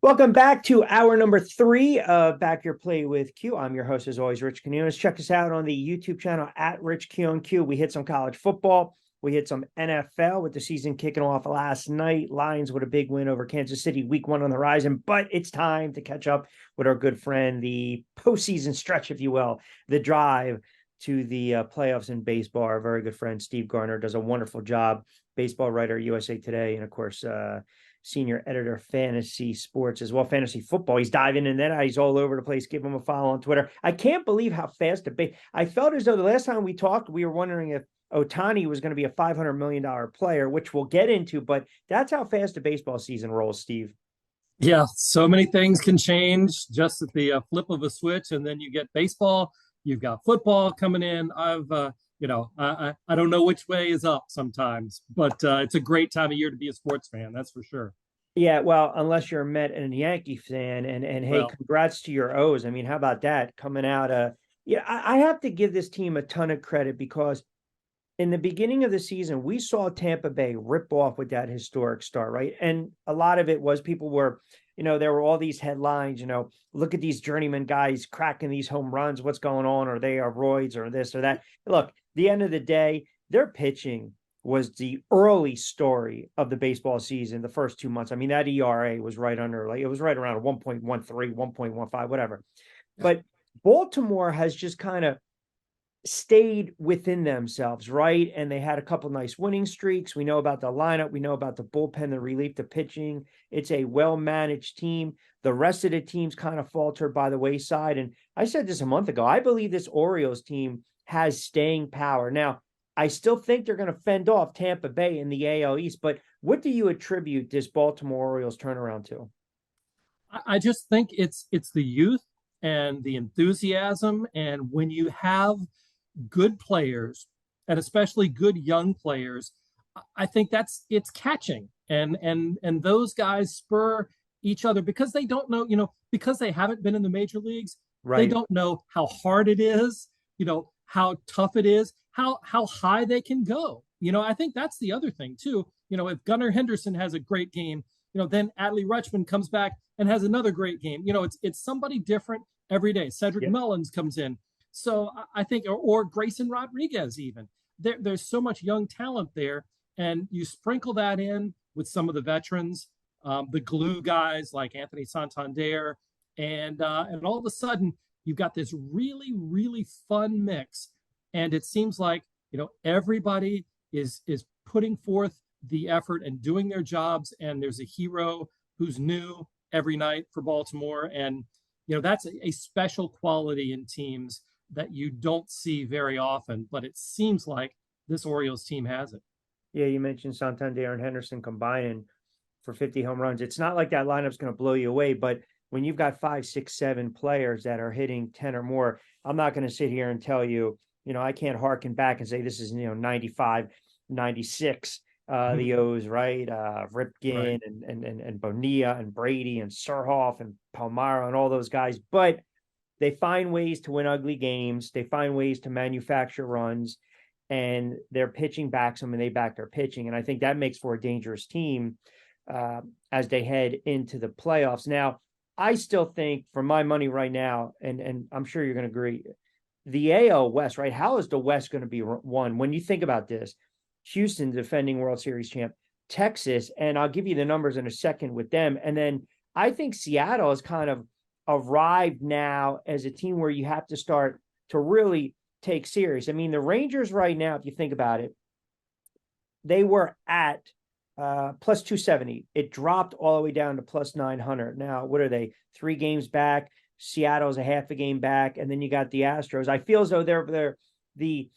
Welcome back to hour number 3 of Back Your Play with Q. I'm your host, as always, Rich Quinones. Check us out on the YouTube channel at Rich Q. We hit some college football. We hit some NFL with the season kicking off last night. Lions with a big win over Kansas City, week 1 on the horizon. But it's time to catch up with our good friend, the postseason stretch, if you will, the drive to the playoffs in baseball. Our very good friend, Steve Gardner, does a wonderful job. Baseball writer, USA Today, and of course, senior editor, fantasy sports as well, fantasy football. He's diving in that. He's all over the place. Give him a follow on Twitter. I can't believe how fast I felt as though the last time we talked, we were wondering if Ohtani was going to be a $500 million player, which we'll get into, but that's how fast the baseball season rolls, Steve. Yeah, so many things can change just at the flip of a switch, and then you get baseball. You've got football coming in. I don't know which way is up sometimes, but it's a great time of year to be a sports fan. That's for sure. Yeah, well, unless you're a Met and a Yankee fan, and hey, Well, congrats to your O's. I mean, how about that coming out? I have to give this team a ton of credit because in the beginning of the season, we saw Tampa Bay rip off with that historic start, right? And a lot of it was people were, there were all these headlines, look at these journeyman guys cracking these home runs. What's going on? Or they are roids or this or that. Look, the end of the day, their pitching was the early story of the baseball season, the first 2 months. I mean, that ERA was right under, like, it was right around 1.13, 1.15, whatever. But Baltimore has just kind of stayed within themselves, right? And they had a couple nice winning streaks. We know about the lineup. We know about the bullpen, the relief, the pitching. It's a well-managed team. The rest of the teams kind of faltered by the wayside. And I said this a month ago. I believe this Orioles team has staying power. Now, I still think they're going to fend off Tampa Bay in the AL East, but what do you attribute this Baltimore Orioles turnaround to? I just think it's the youth and the enthusiasm, and when you have good players, and especially good young players, I think it's catching, and those guys spur each other because they don't know, because they haven't been in the major leagues. They Right. don't know how hard it is, how tough it is, how high they can go. I think that's the other thing too. If Gunnar Henderson has a great game, then Adley Rutschman comes back and has another great game. It's somebody different every day. Cedric Yeah. Mullins comes in. So I think, or Grayson Rodriguez, even there's so much young talent there, and you sprinkle that in with some of the veterans, the glue guys like Anthony Santander, and all of a sudden you've got this really really fun mix, and it seems like everybody is putting forth the effort and doing their jobs, and there's a hero who's new every night for Baltimore, and that's a special quality in teams that you don't see very often, but it seems like this Orioles team has it. Yeah, you mentioned Santander and Henderson combining for 50 home runs. It's not like that lineup's going to blow you away, but when you've got 5, 6, 7 players that are hitting 10 or more, I'm not going to sit here and tell you, I can't harken back and say this is, 95, 96, the O's, right? Right. Ripken and Bonilla and Brady and Surhoff and Palmyra and all those guys. But they find ways to win ugly games. They find ways to manufacture runs, and their pitching backs them, and they back their pitching. And I think that makes for a dangerous team as they head into the playoffs. Now, I still think, for my money right now, and I'm sure you're going to agree, the AL West, right? How is the West going to be won? When you think about this, Houston defending World Series champ, Texas, and I'll give you the numbers in a second with them. And then I think Seattle has kind of arrived now as a team where you have to start to really take serious. I mean, the Rangers right now, if you think about it, they were at plus 270. It dropped all the way down to plus 900. Now, what are they? 3 games back. Seattle's a half a game back. And then you got the Astros. I feel as though they're the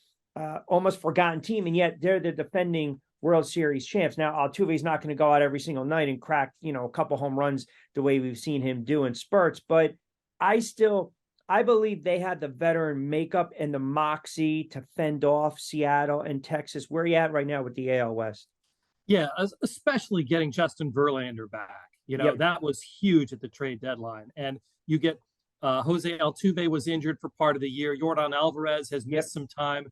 almost forgotten team, and yet they're the defending World Series champs. Now, Altuve's not going to go out every single night and crack, a couple home runs the way we've seen him do in spurts, but I believe they had the veteran makeup and the moxie to fend off Seattle and Texas. Where are you at right now with the AL West? Yeah, especially getting Justin Verlander back. Yep. That was huge at the trade deadline. And you get Jose Altuve was injured for part of the year. Yordan Alvarez has Yep. missed some time.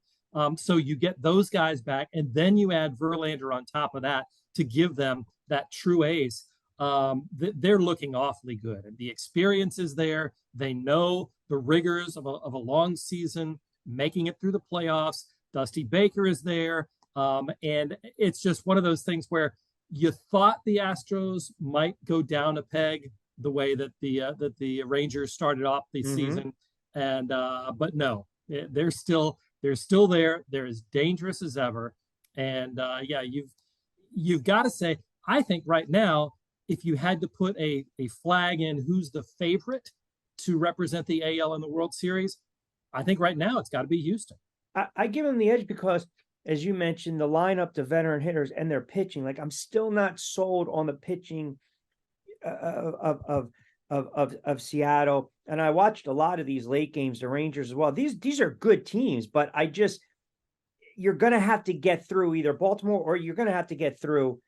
So you get those guys back, and then you add Verlander on top of that to give them that true ace. they're looking awfully good. And the experience is there. They know the rigors of a long season, making it through the playoffs. Dusty Baker is there. And it's just one of those things where you thought the Astros might go down a peg the way that the Rangers started off the season, and but no, they're still there. They're as dangerous as ever, and yeah, you've got to say, I think right now, if you had to put a flag in who's the favorite to represent the AL in the World Series, I think right now it's got to be Houston. I give them the edge because, as you mentioned, the lineup, the veteran hitters, and their pitching. Like, I'm still not sold on the pitching of Seattle. And I watched a lot of these late games, the Rangers as well. These are good teams, but you're going to have to get through either Baltimore or you're going to have to get through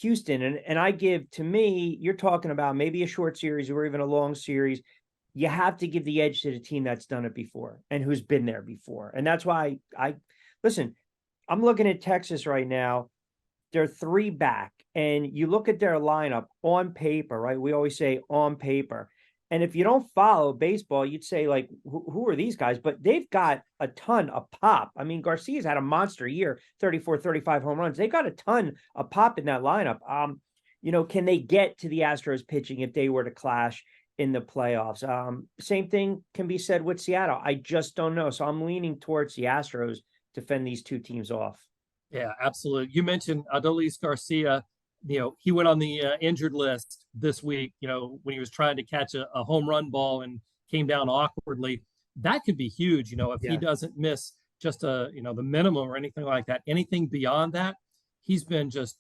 Houston. And I give, to me, you're talking about maybe a short series or even a long series. You have to give the edge to the team that's done it before and who's been there before. And that's why listen, I'm looking at Texas right now. They're 3 back, and you look at their lineup on paper, right? We always say on paper. And if you don't follow baseball, you'd say, like, who are these guys? But they've got a ton of pop. I mean, Garcia's had a monster year, 34, 35 home runs. They got a ton of pop in that lineup. Can they get to the Astros pitching if they were to clash in the playoffs? Same thing can be said with Seattle. I just don't know. So I'm leaning towards the Astros to fend these two teams off. Yeah, absolutely. You mentioned Adolis Garcia. He went on the injured list this week, when he was trying to catch a home run ball and came down awkwardly. That could be huge, if he doesn't miss just the minimum or anything like that. Anything beyond that, he's been just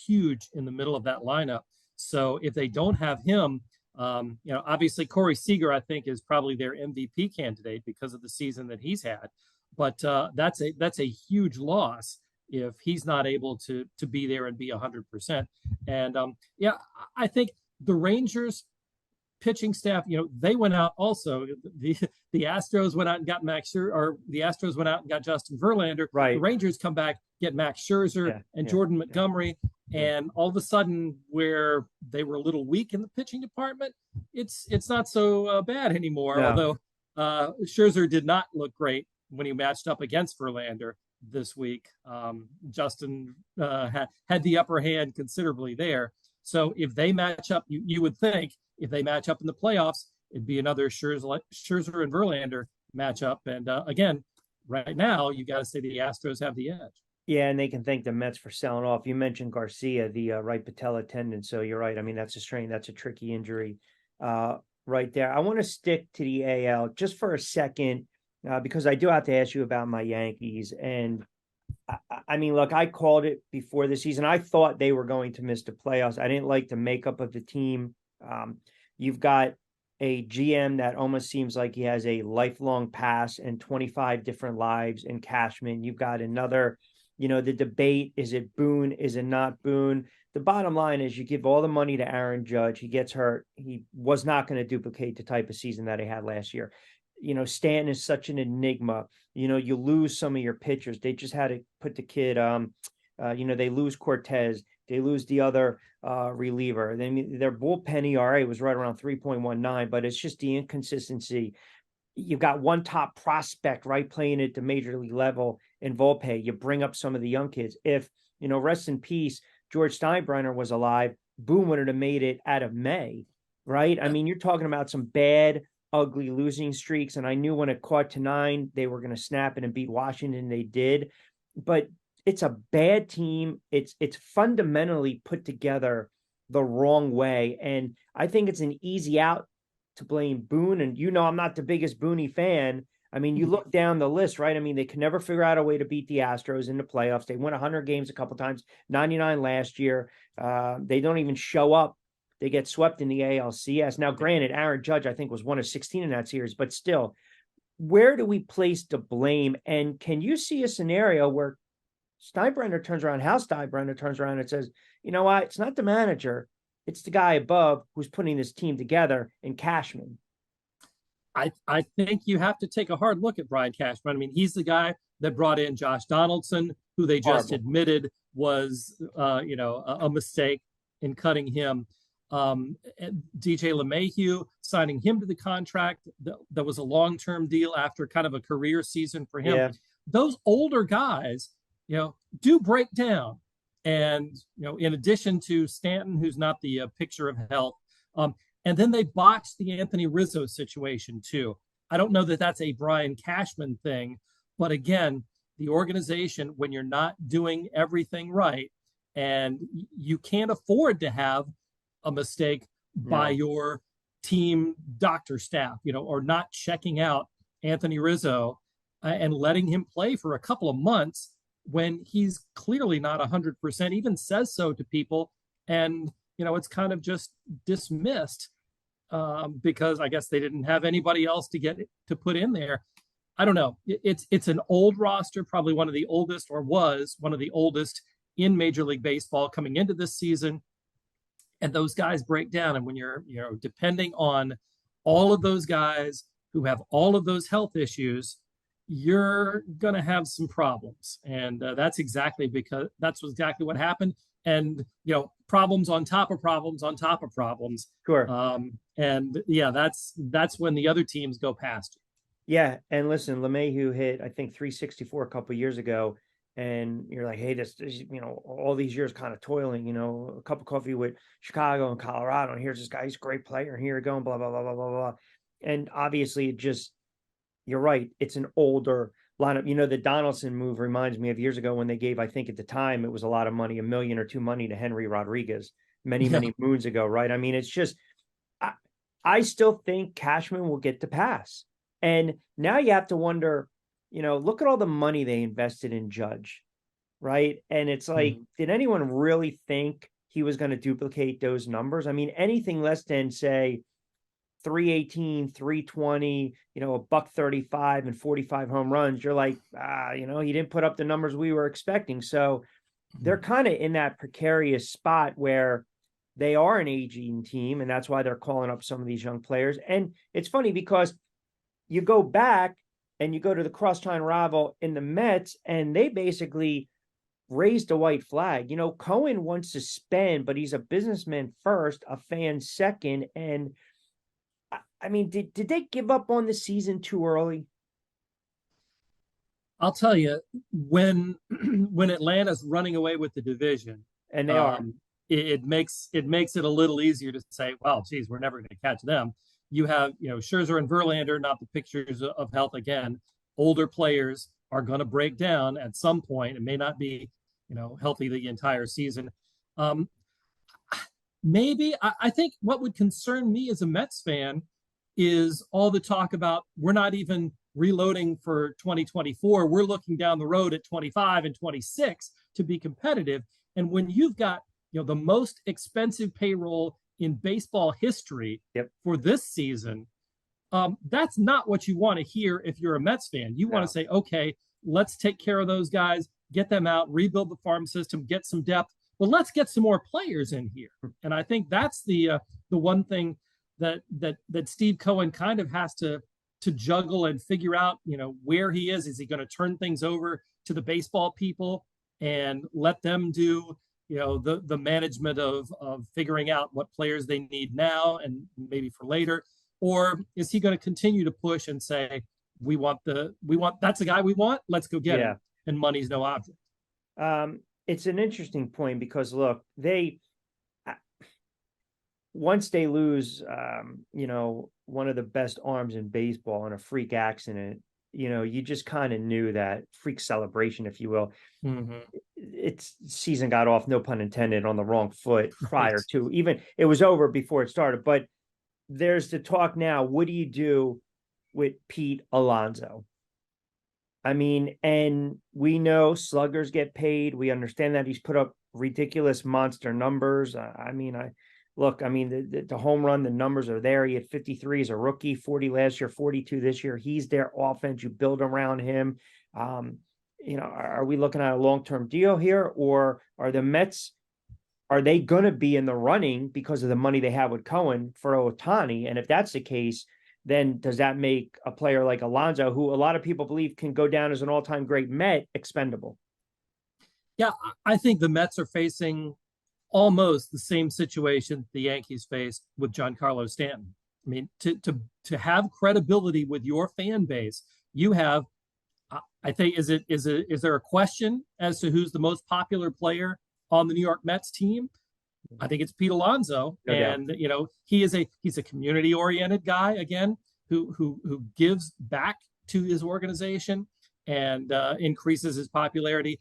huge in the middle of that lineup. So if they don't have him, obviously Corey Seager, I think, is probably their MVP candidate because of the season that he's had. But that's a huge loss if he's not able to be there and be 100%. And I think the Rangers pitching staff, they went out also. The Astros went out and got the Astros went out and got Justin Verlander. Right. The Rangers come back, get Max Scherzer and Jordan Montgomery. And all of a sudden, where they were a little weak in the pitching department, it's not so bad anymore. No. Although Scherzer did not look great when he matched up against Verlander this week. Justin had the upper hand considerably there. So if they match up, you would think if they match up in the playoffs, it'd be another Scherzer and Verlander matchup. And again, right now, you got to say the Astros have the edge. Yeah, and they can thank the Mets for selling off. You mentioned Garcia, the right patella tendon. So you're right. I mean, that's a strain. That's a tricky injury right there. I want to stick to the AL just for a second because I do have to ask you about my Yankees. And I mean, look, I called it before the season. I thought they were going to miss the playoffs. I didn't like the makeup of the team. You've got a GM that almost seems like he has a lifelong past and 25 different lives in Cashman. You've got another, the debate, is it Boone? Is it not Boone? The bottom line is you give all the money to Aaron Judge. He gets hurt. He was not going to duplicate the type of season that he had last year. Stanton is such an enigma. You lose some of your pitchers. They just had to put the kid, they lose Cortez. They lose the other reliever. Their bullpen ERA was right around 3.19, but it's just the inconsistency. You've got one top prospect, right, playing at the major league level in Volpe. You bring up some of the young kids. If, rest in peace, George Steinbrenner was alive, Boone would have made it out of May, right? I mean, you're talking about some bad, ugly losing streaks. And I knew when it caught to 9, they were going to snap it and beat Washington. They did. But it's a bad team. It's fundamentally put together the wrong way. And I think it's an easy out to blame Boone. And I'm not the biggest Booney fan. I mean, you look down the list, right? I mean, they can never figure out a way to beat the Astros in the playoffs. They won 100 games a couple times, 99 last year. They don't even show up. They get swept in the ALCS. Now, granted, Aaron Judge, I think, was 1 of 16 in that series, but still, where do we place the blame? And can you see a scenario where Steinbrenner turns around, Hal Steinbrenner turns around and says, you know what, it's not the manager, it's the guy above who's putting this team together in Cashman? I think you have to take a hard look at Brian Cashman. I mean, he's the guy that brought in Josh Donaldson, who they just admitted was, a mistake in cutting him. DJ LeMahieu, signing him to the contract that was a long-term deal after kind of a career season for him. Yeah. Those older guys, do break down. And, in addition to Stanton, who's not the picture of health, and then they botched the Anthony Rizzo situation too. I don't know that that's a Brian Cashman thing, but again, the organization, when you're not doing everything right, and you can't afford to have a mistake by your team doctor staff, or not checking out Anthony Rizzo and letting him play for a couple of months when he's clearly not 100%, even says so to people. And, it's kind of just dismissed because I guess they didn't have anybody else to put in there. I don't know. It's an old roster, probably one of the oldest, or was one of the oldest in Major League Baseball coming into this season. And those guys break down. And when you're, depending on all of those guys who have all of those health issues, you're going to have some problems. And that's exactly what happened. And, problems on top of problems on top of problems. Sure. And yeah, that's when the other teams go past you. Yeah. And listen, LeMahieu hit, I think, 364 a couple of years ago. And you're like, hey, this, all these years kind of toiling, a cup of coffee with Chicago and Colorado. And here's this guy, he's a great player. And here we go, and blah, blah, blah, blah, blah, blah. And obviously, you're right. It's an older lineup. The Donaldson move reminds me of years ago when they gave, I think at the time, it was a lot of money, $1 million or $2 million to Henry Rodriguez many moons ago, right? I mean, it's just, I still think Cashman will get the pass. And now you have to wonder, look at all the money they invested in Judge, right? And it's like, did anyone really think he was going to duplicate those numbers? I mean, anything less than, say, 318, 320, $135 and 45 home runs, you're like, he didn't put up the numbers we were expecting. So they're kind of in that precarious spot where they are an aging team, and that's why they're calling up some of these young players. And it's funny because you go back and you go to the crosstown rival in the Mets, and they basically raised a white flag. Cohen wants to spend, but he's a businessman first, a fan second. And I mean, did they give up on the season too early? I'll tell you, when Atlanta's running away with the division, and they are, it makes it a little easier to say, well, geez, we're never going to catch them. You have, Scherzer and Verlander, not the pictures of health again. Older players are going to break down at some point. It may not be, healthy the entire season. Maybe I think what would concern me as a Mets fan is all the talk about we're not even reloading for 2024. We're looking down the road at 25 and 26 to be competitive. And when you've got, the most expensive payroll in baseball history for this season, that's not what you want to hear if you're a Mets fan. You want to say, okay, let's take care of those guys, get them out, rebuild the farm system, get some depth. Well, let's get some more players in here. And I think that's the one thing that Steve Cohen kind of has to juggle and figure out, where he is. Is he going to turn things over to the baseball people and let them do, the management of figuring out what players they need now and maybe for later? Or is he going to continue to push and say, we want that's the guy we want, let's go get him, and money's no object? It's an interesting point because look, once they lose, one of the best arms in baseball in a freak accident, you just kind of knew that freak celebration, if you will. Its season got off, no pun intended, on the wrong foot prior to even it was over before it started. But there's the talk now. What do you do with Pete Alonso? I mean, and we know sluggers get paid. We understand that he's put up ridiculous monster numbers. The home run, the numbers are there. He had 53 as a rookie, 40 last year, 42 this year. He's their offense. You build around him. Are we looking at a long-term deal here, or are the Mets, are they going to be in the running because of the money they have with Cohen for Ohtani? And if that's the case, then does that make a player like Alonso, who a lot of people believe can go down as an all-time great Met, expendable? Yeah, I think the Mets are facing almost the same situation the Yankees faced with Giancarlo Stanton. I mean, to have credibility with your fan base, you have. I think is there a question as to who's the most popular player on the New York Mets team? I think it's Pete Alonso, No doubt. and he's a community oriented guy again who gives back to his organization and increases his popularity.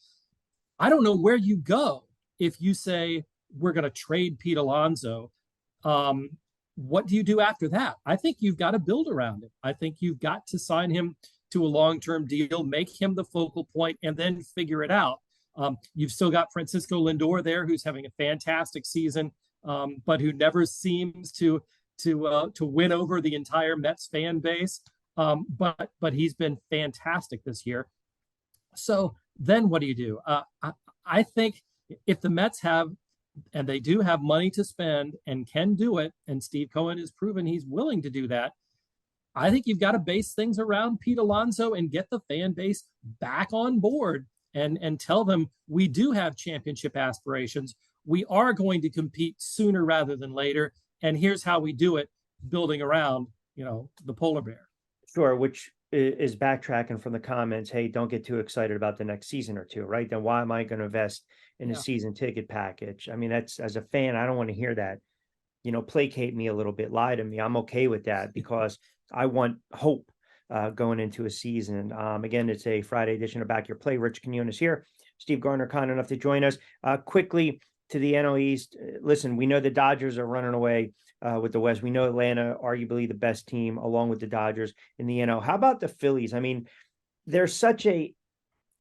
I don't know where you go if you say we're going to trade Pete Alonso. What do you do after that? I think you've got to build around him. I think you've got to sign him to a long-term deal, make him the focal point, and then figure it out. You've still got Francisco Lindor there, who's having a fantastic season, but who never seems to win over the entire Mets fan base. But he's been fantastic this year. So then what do you do? I think if the Mets have, and they do have money to spend and can do it, and Steve Cohen has proven he's willing to do that, I think you've got to base things around Pete Alonso and get the fan base back on board and tell them we do have championship aspirations. We are going to compete sooner rather than later. And here's how we do it, building around, the polar bear. Sure, which is backtracking from the comments. Hey, don't get too excited about the next season or two, right? Then why am I going to invest in a season ticket package? I mean, that's, as a fan, I don't want to hear that. Placate me a little bit, lie to me. I'm okay with that because I want hope going into a season. Again, it's a Friday edition of Back Your Play. Rich Quinones here. Steve Gardner, kind enough to join us. Quickly to the NL East. Listen, we know the Dodgers are running away with the West. We know Atlanta, arguably the best team, along with the Dodgers in the NL. How about the Phillies? I mean, they're such a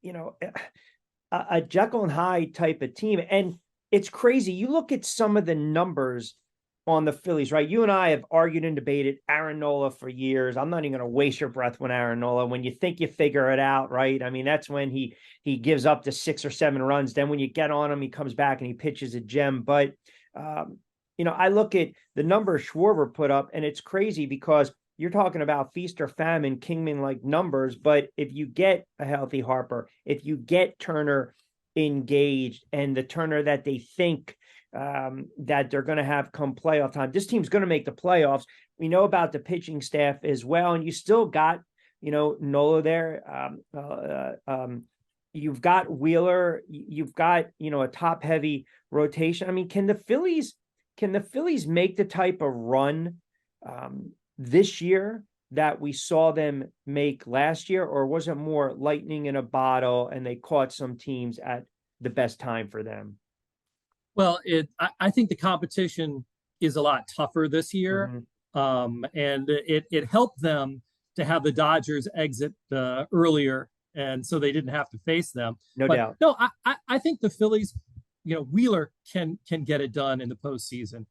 Jekyll and Hyde type of team. And it's crazy. You look at some of the numbers on the Phillies, right? You and I have argued and debated Aaron Nola for years. I'm not even going to waste your breath when Aaron Nola, when you think you figure it out, right? I mean, that's when he gives up to 6 or 7 runs. Then when you get on him, he comes back and he pitches a gem. But, I look at the number Schwarber put up, and it's crazy because you're talking about feast or famine, Kingman-like numbers. But if you get a healthy Harper, if you get Turner engaged, and the Turner that they think that they're going to have come playoff time, this team's going to make the playoffs. We know about the pitching staff as well, and you still got Nola there. You've got Wheeler. You've got a top heavy rotation. I mean, can the Phillies make the type of run this year that we saw them make last year, or was it more lightning in a bottle and they caught some teams at the best time for them? Well, I think the competition is a lot tougher this year, and it helped them to have the Dodgers exit earlier, and so they didn't have to face them. No doubt. No, I think the Phillies, Wheeler can get it done in the postseason.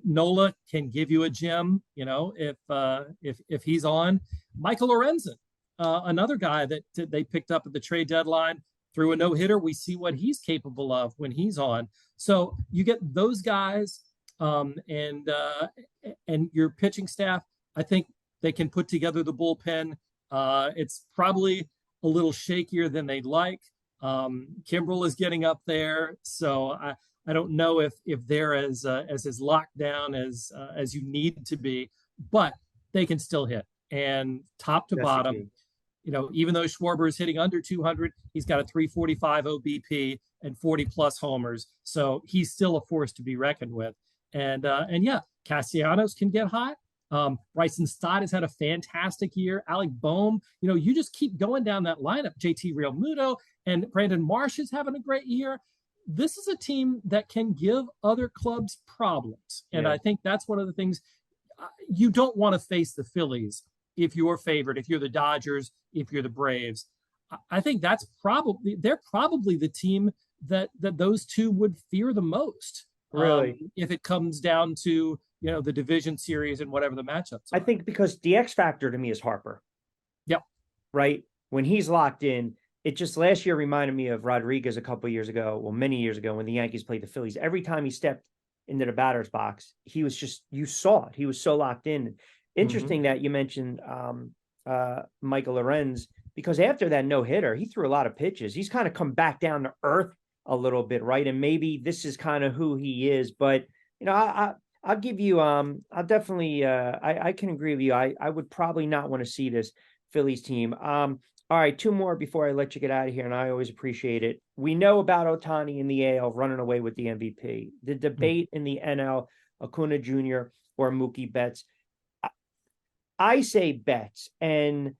Nola can give you a gem, if he's on. Michael Lorenzen, another guy that they picked up at the trade deadline, through a no-hitter. We see what he's capable of when he's on. So you get those guys, and your pitching staff. I think they can put together the bullpen. It's probably a little shakier than they'd like. Kimbrel is getting up there, so I don't know if they're as locked down as you need to be, but they can still hit, and top to bottom. Even though Schwarber is hitting under 200, he's got a 345 OBP and 40 plus homers. So he's still a force to be reckoned with. And yeah, Castellanos can get hot. Bryson Stott has had a fantastic year. Alec Boehm, you just keep going down that lineup. JT Realmuto and Brandon Marsh is having a great year. This is a team that can give other clubs problems. And I think that's one of the things. You don't want to face the Phillies if you're favored, if you're the Dodgers, if you're the Braves. I think they're probably the team that those two would fear the most. Really? If it comes down to, the division series and whatever the matchups are. I think because the X factor to me is Harper. Yep. Right? When he's locked in, it just last year reminded me of Rodriguez a couple of years ago, many years ago when the Yankees played the Phillies. Every time he stepped into the batter's box, he was just, you saw it. He was so locked in. Interesting that you mentioned Michael Lorenz, because after that no-hitter, he threw a lot of pitches. He's kind of come back down to earth a little bit, right? And maybe this is kind of who he is. But I'll give you I'll definitely I can agree with you. I would probably not want to see this Phillies team. All right, two more before I let you get out of here, and I always appreciate it. We know about Ohtani in the AL running away with the MVP. The debate in the NL, Acuna Jr. or Mookie Betts. I say Betts, and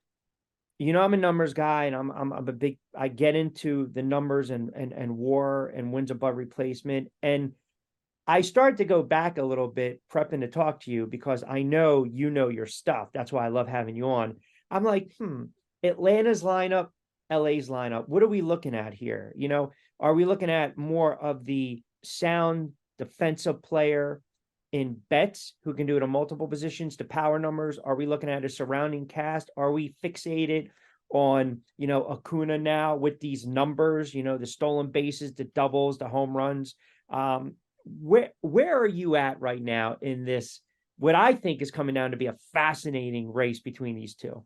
I'm a numbers guy, and I'm a big. I get into the numbers and WAR and wins above replacement, and I start to go back a little bit prepping to talk to you because I know you know your stuff. That's why I love having you on. I'm like, Atlanta's lineup, LA's lineup. What are we looking at here? Are we looking at more of the sound defensive player in Betts who can do it in multiple positions to power numbers? Are we looking at a surrounding cast? Are we fixated on, Acuna now with these numbers, the stolen bases, the doubles, the home runs? Where are you at right now in this, what I think is coming down to be a fascinating race between these two?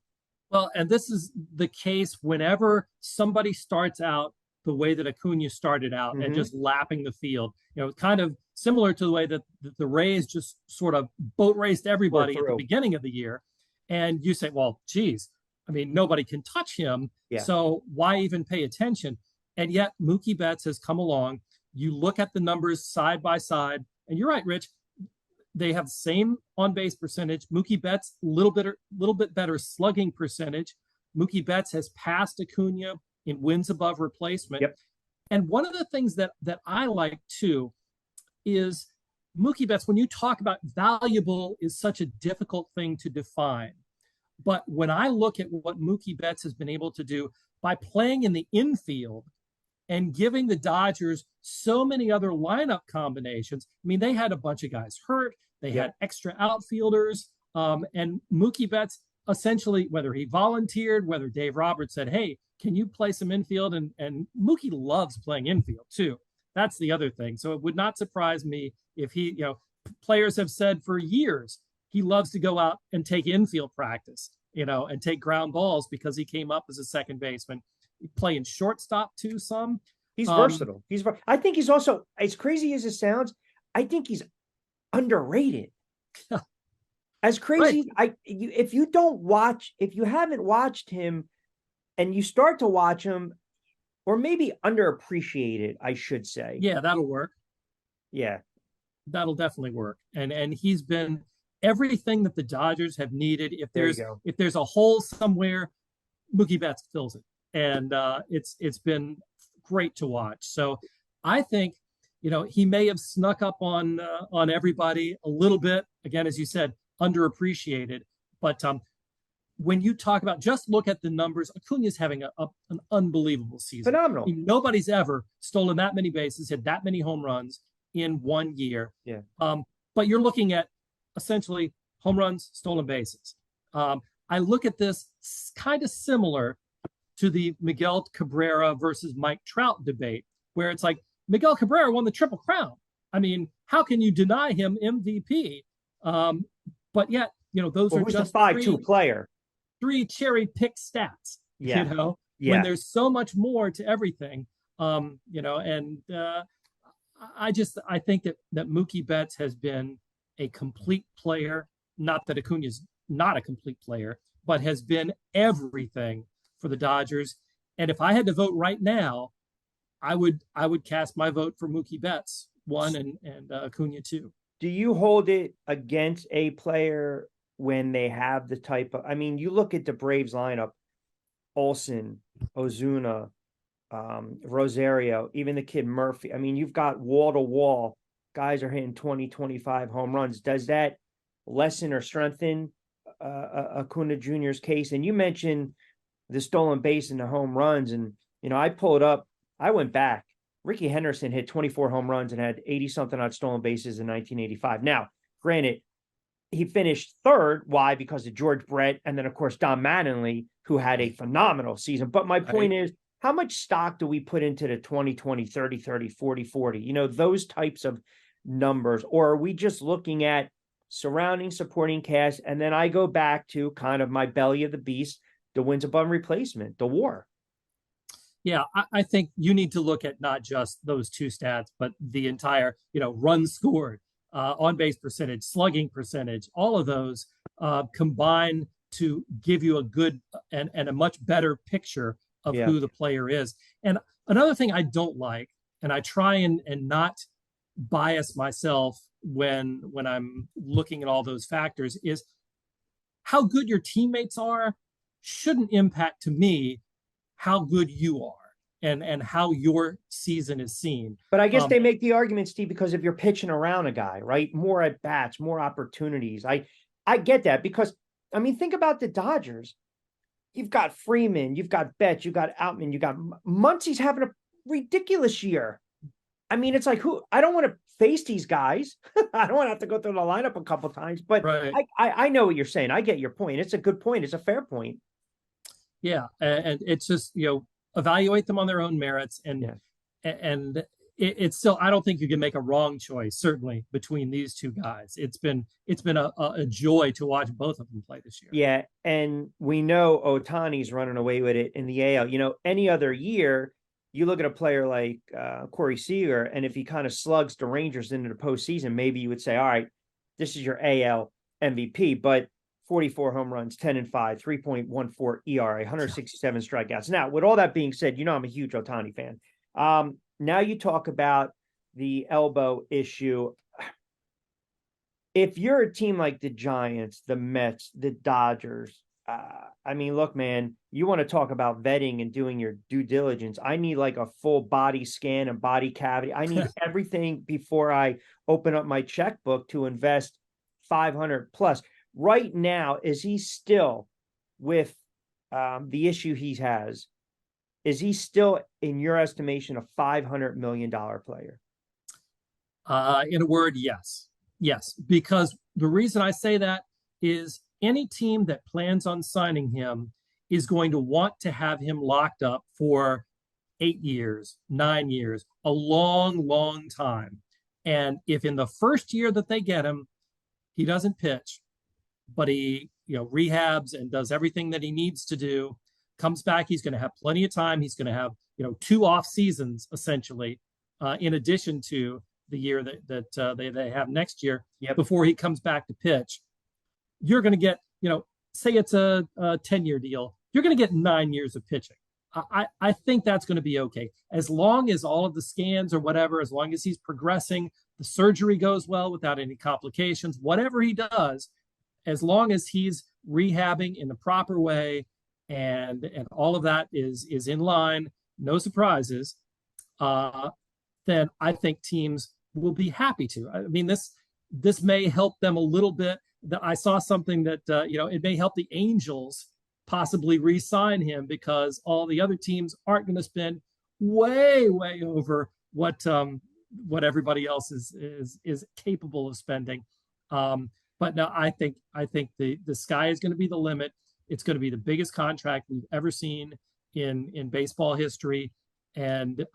Well, and this is the case whenever somebody starts out the way that Acuna started out and just lapping the field, kind of similar to the way that the Rays just sort of boat raced everybody at the beginning of the year. And you say, well, geez, I mean, nobody can touch him. Yeah. So why even pay attention? And yet Mookie Betts has come along. You look at the numbers side by side, and you're right, Rich. They have the same on-base percentage. Mookie Betts, little bit better slugging percentage. Mookie Betts has passed Acuna in wins above replacement. Yep. And one of the things that I like too is Mookie Betts, when you talk about valuable, is such a difficult thing to define. But when I look at what Mookie Betts has been able to do by playing in the infield and giving the Dodgers so many other lineup combinations. I mean, they had a bunch of guys hurt. They had extra outfielders. And Mookie Betts, essentially, whether he volunteered, whether Dave Roberts said, hey, can you play some infield? And Mookie loves playing infield, too. That's the other thing. So it would not surprise me if he, players have said for years, he loves to go out and take infield practice, and take ground balls because he came up as a second baseman. Playing shortstop too some. He's versatile. I think he's also, as crazy as it sounds, I think he's underrated. As crazy, right. If you haven't watched him and you start to watch him, or maybe underappreciated, I should say. Yeah, that'll work. Yeah. That'll definitely work. And he's been everything that the Dodgers have needed. If there's a hole somewhere, Mookie Betts fills it. And it's been great to watch. So I think, he may have snuck up on everybody a little bit. Again, as you said, underappreciated. But when you talk about, just look at the numbers, Acuna's having an unbelievable season. Phenomenal. I mean, nobody's ever stolen that many bases, hit that many home runs in 1 year. Yeah. But you're looking at essentially home runs, stolen bases. I look at this kind of similar to the Miguel Cabrera versus Mike Trout debate, where it's like Miguel Cabrera won the Triple Crown. I mean, how can you deny him MVP? But yet, those are just the 5-2 player. 3 cherry pick stats. Yeah. When there's so much more to everything. I think that Mookie Betts has been a complete player. Not that Acuna's not a complete player, but has been everything for the Dodgers. And if I had to vote right now, I would cast my vote for Mookie Betts 1 and Acuna 2. Do you hold it against a player when they have the type of, you look at the Braves lineup, Olsen, Ozuna, Rosario, even the kid Murphy. You've got wall to wall guys are hitting 20, 25 home runs. Does that lessen or strengthen Acuna Jr.'s case? And you mentioned the stolen base and the home runs. And, I went back. Ricky Henderson hit 24 home runs and had 80-something on stolen bases in 1985. Now, granted, he finished third. Why? Because of George Brett and then, of course, Don Mattingly, who had a phenomenal season. But my point is, how much stock do we put into the 20, 20, 30, 30, 40, 40? Those types of numbers. Or are we just looking at surrounding, supporting cast? And then I go back to kind of my belly of the beast, the wins above replacement, the WAR. Yeah, I think you need to look at not just those two stats, but the entire, runs scored, on base percentage, slugging percentage, all of those combine to give you a good and a much better picture of Yeah. who the player is. And another thing I don't like, and I try and not bias myself when I'm looking at all those factors, is how good your teammates are shouldn't impact to me how good you are and how your season is seen. But I guess they make the argument, Steve, because if you're pitching around a guy, right? More at bats, more opportunities. I get that because I mean, think about the Dodgers. You've got Freeman, you've got Betts, you've got Outman, you got Muncie's having a ridiculous year. I mean, it's like who I don't want to face these guys. I don't want to have to go through the lineup a couple times, but Right. I know what you're saying. I get your point. It's a good point. It's a fair point. Yeah, and it's just evaluate them on their own merits, Yeah. and it's still, I don't think you can make a wrong choice certainly between these two guys. It's been a joy to watch both of them play this year. Yeah, and we know Otani's running away with it in the AL. Any other year, you look at a player like Corey Seager, and if he kind of slugs the Rangers into the postseason, maybe you would say, all right, this is your AL MVP. But 44 home runs, 10-5, 3.14 ERA, 167 strikeouts. Now, with all that being said, I'm a huge Ohtani fan. Now you talk about the elbow issue. If you're a team like the Giants, the Mets, the Dodgers, I mean, look, man, you want to talk about vetting and doing your due diligence. I need like a full body scan and body cavity. I need everything before I open up my checkbook to invest 500 plus. Right now, is he still with the issue he has? Is he still, in your estimation, a $500 million player? In a word, yes. Yes, because the reason I say that is any team that plans on signing him is going to want to have him locked up for 8 years, 9 years, a long, long time. And if in the first year that they get him, he doesn't pitch, but he, rehabs and does everything that he needs to do, comes back, he's going to have plenty of time. He's going to have, 2 off seasons essentially, in addition to the year that they have next year. Yep. Before he comes back to pitch. You're going to get, say it's a 10-year deal, you're going to get 9 years of pitching. I think that's going to be okay. As long as all of the scans or whatever, as long as he's progressing, the surgery goes well without any complications, whatever he does, as long as he's rehabbing in the proper way and all of that is in line, no surprises, then I think teams will be happy to. I mean, this may help them a little bit. I saw something that it may help the Angels possibly re-sign him because all the other teams aren't going to spend way over what everybody else is capable of spending. But no, I think the sky is going to be the limit. It's going to be the biggest contract we've ever seen in baseball history, and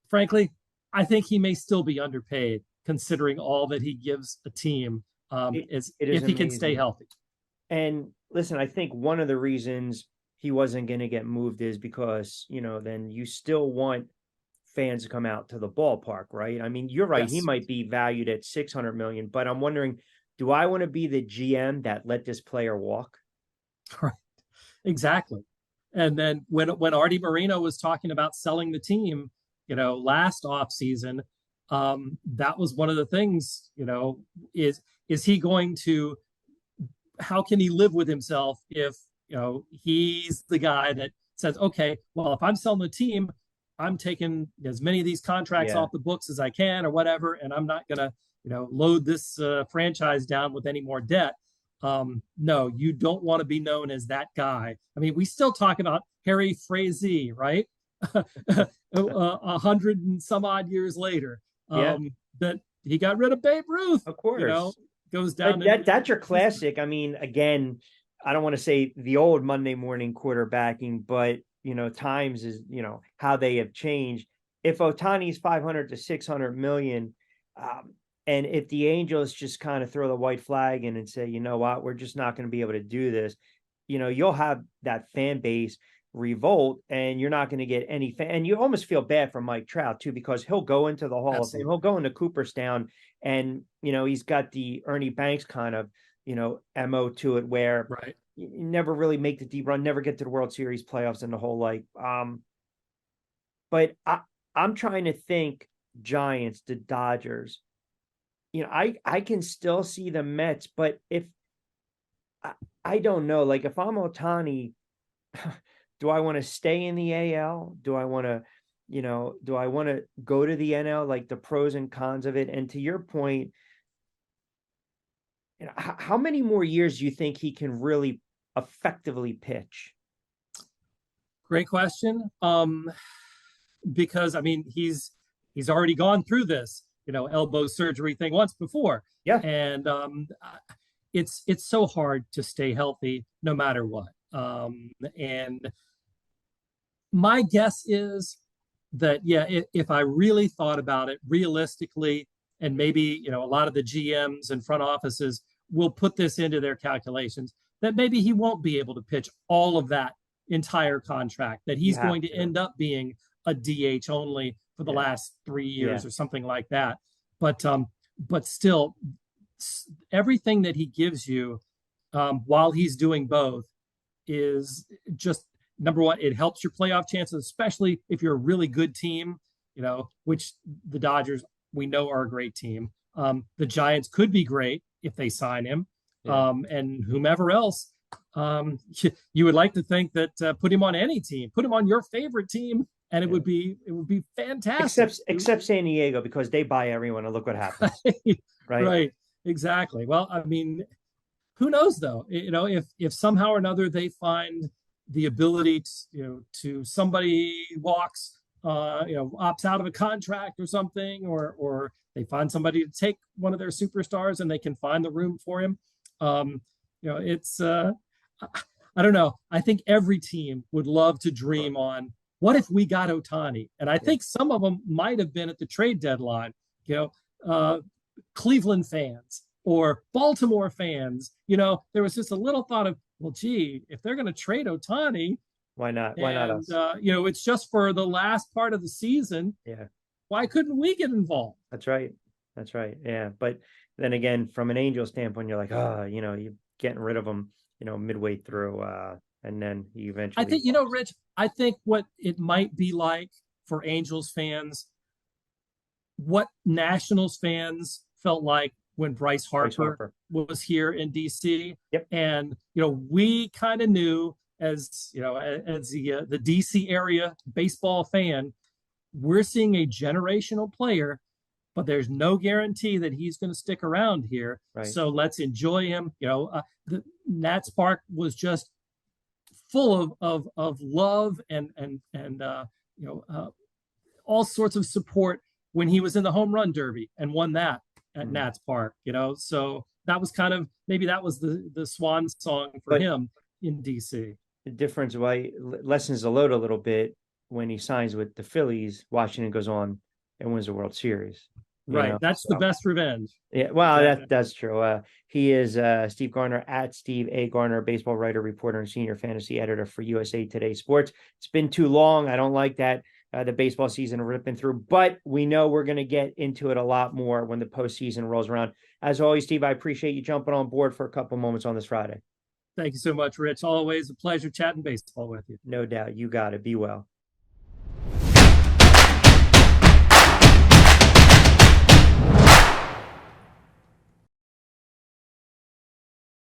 frankly, I think he may still be underpaid considering all that he gives a team, if he can stay healthy. And listen, I think one of the reasons he wasn't going to get moved is because, then you still want fans to come out to the ballpark, right? I mean, you're right. Yes. He might be valued at 600 million, but I'm wondering, do I want to be the GM that let this player walk? Right. Exactly. And then when Artie Moreno was talking about selling the team, last offseason, that was one of the things, is he going to, how can he live with himself if, he's the guy that says, okay, well, if I'm selling the team, I'm taking as many of these contracts off the books as I can or whatever, and I'm not going to, load this franchise down with any more debt. No, you don't want to be known as that guy. I mean, we still talk about Harry Frazee, right? 100 and some odd years later, that he got rid of Babe Ruth. Of course, goes down. That's your classic. I mean, again, I don't want to say the old Monday morning quarterbacking, but times is how they have changed. If Ohtani's 500 to 600 million, and if the Angels just kind of throw the white flag in and say, you know what, we're just not going to be able to do this, you'll have that fan base. revolt, and you're not going to get any fan. And you almost feel bad for Mike Trout too, because he'll go into the Hall of Fame, he'll go into Cooperstown, and he's got the Ernie Banks kind of mo to it, where Right. you never really make the deep run, never get to the World Series playoffs, and the whole but I'm trying to think Giants, the Dodgers. I can still see the Mets, but if I don't know, like if I'm Ohtani, do I want to stay in the AL? Do I want to go to the NL? Like the pros and cons of it. And to your point, how many more years do you think he can really effectively pitch? Great question. Because I mean, he's already gone through this, elbow surgery thing once before. Yeah. And it's so hard to stay healthy no matter what. And my guess is that, yeah, if I really thought about it realistically, and maybe, a lot of the GMs and front offices will put this into their calculations, that maybe he won't be able to pitch all of that entire contract, that he's going to end up being a DH only for the last 3 years or something like that. But still, everything that he gives you while he's doing both is just, number one, it helps your playoff chances, especially if you're a really good team, which the Dodgers, we know, are a great team. The Giants could be great if they sign him, and whomever else. You would like to think that put him on any team, put him on your favorite team, and it would be fantastic. Except San Diego, because they buy everyone, and look what happens. Right. Exactly. Well, I mean, who knows though? If somehow or another they find the ability to somebody walks, opts out of a contract or something, or they find somebody to take one of their superstars and they can find the room for him. It's I don't know. I think every team would love to dream on, what if we got Ohtani? And I think some of them might have been at the trade deadline, Cleveland fans or Baltimore fans. There was just a little thought of, well, gee, if they're going to trade Ohtani, why not? Why not us? It's just for the last part of the season. Yeah. Why couldn't we get involved? That's right. Yeah. But then again, from an Angel standpoint, you're like, you're getting rid of them, midway through, and then you eventually. I think, Rich, I think what it might be like for Angels fans, what Nationals fans felt like when Bryce Harper was here in DC. Yep. And, we kind of knew, as the DC area baseball fan, we're seeing a generational player, but there's no guarantee that he's going to stick around here. Right. So let's enjoy him. The Nats Park was just full of love and all sorts of support when he was in the home run derby and won that at Nats Park. So that was kind of, maybe that was the swan song for him in DC. The difference lessens the load a little bit when he signs with the Phillies. Washington goes on and wins the World Series. Right. That's the best revenge. Yeah. Well, that's true. He is Steve Gardner, at Steve A. Gardner, baseball writer, reporter, and senior fantasy editor for USA Today Sports. It's been too long. I don't like that. The baseball season ripping through, but we know we're going to get into it a lot more when the postseason rolls around. As always, Steve, I appreciate you jumping on board for a couple moments on this Friday. Thank you so much, Rich. Always a pleasure chatting baseball with you. No doubt. You got it. Be well.